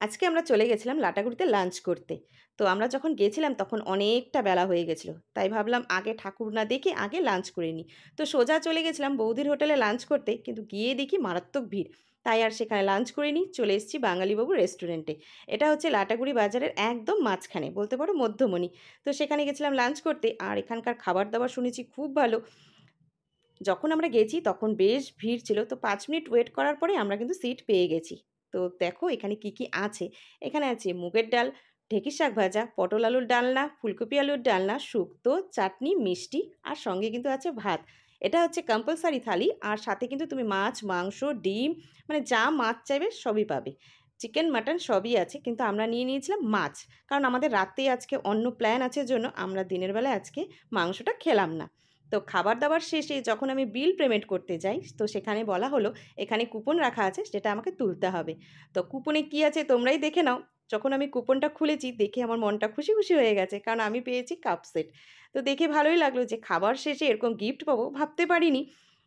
আজকে আমরা চলে গেছিলাম লাটাগুড়িতে লাঞ্চ করতে। তো আমরা যখন গেছিলাম তখন অনেকটা বেলা হয়ে গেছিল। তাই ভাবলাম আগে ঠাকুর না দেখে আগে লাঞ্চ করে নিই। তো সোজা চলে গেছিলাম বৌদির হোটেলে লাঞ্চ করতে, কিন্তু গিয়ে দেখি মারাত্মক ভিড়। তাই আর সেখানে লাঞ্চ করিনি, চলে এসেছি বাঙালিবাবু রেস্টুরেন্টে। এটা হচ্ছে লাটাগুড়ি বাজারের একদম মাঝখানে, বলতে পারো মধ্যমণি। তো সেখানে গেছিলাম লাঞ্চ করতে, আর এখানকার খাবার দাবার শুনেছি খুব ভালো। যখন আমরা গেছি তখন বেশ ভিড় ছিল, তো ৫ মিনিট ওয়েট করার পরে আমরা কিন্তু সিট পেয়ে গেছি। তো দেখো এখানে কি কি আছে। এখানে আছে মুগের ডাল, ঢেঁকির শাক ভাজা, পটল আলুর ডালনা, ফুলকপি আলুর ডালনা, শুক্তো, চাটনি, মিষ্টি, আর সঙ্গে কিন্তু আছে ভাত। এটা হচ্ছে কম্পালসারি থালি, আর সাথে কিন্তু তুমি মাছ, মাংস, ডিম, মানে যা মাছ চাইবে সবই পাবে। চিকেন, মাটন সবই আছে, কিন্তু আমরা নিয়ে নিয়েছিলাম মাছ। কারণ আমাদের রাতে আজকে অন্য প্ল্যান আছে জন্য আমরা দিনের বেলায় আজকে মাংসটা খেলাম না। তো খাবার-দাবার শেষে যখন আমি বিল পেমেন্ট করতে যাই, তো সেখানে বলা হলো এখানে কুপন রাখা আছে, সেটা আমাকে তুলতে হবে। তো কুপনে কি আছে তোমরাই দেখে নাও। যখন আমি কুপনটা খুলেছি দেখে আমার মনটা খুশি, খুশি হয়ে গেছে। কারণ আমি পেয়েছি কাপ সেট। তো দেখে ভালোই লাগলো যে খাবার শেষে এরকম গিফট পাবো, ভাবতে পারিনি।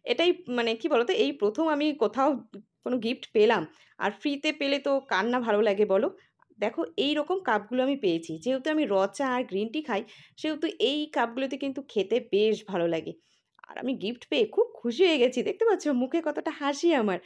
এটাই মানে কি বলো তো, এই ১ম আমি কোথাও কোনো গিফট পেলাম। আর ফ্রিতে পেলে তো কার না ভালো লাগে বলো? দেখো এইরকম কাপগুলো আমি পেয়েছি। যেহেতু আমি র চা আর গ্রিন টি খাই, সেহেতু এই কাপগুলোতে কিন্তু খেতে বেশ ভালো লাগে। আর আমি গিফট পেয়ে খুব খুশি হয়ে গেছি। দেখতে পাচ্ছ মুখে কতটা হাসি আমার।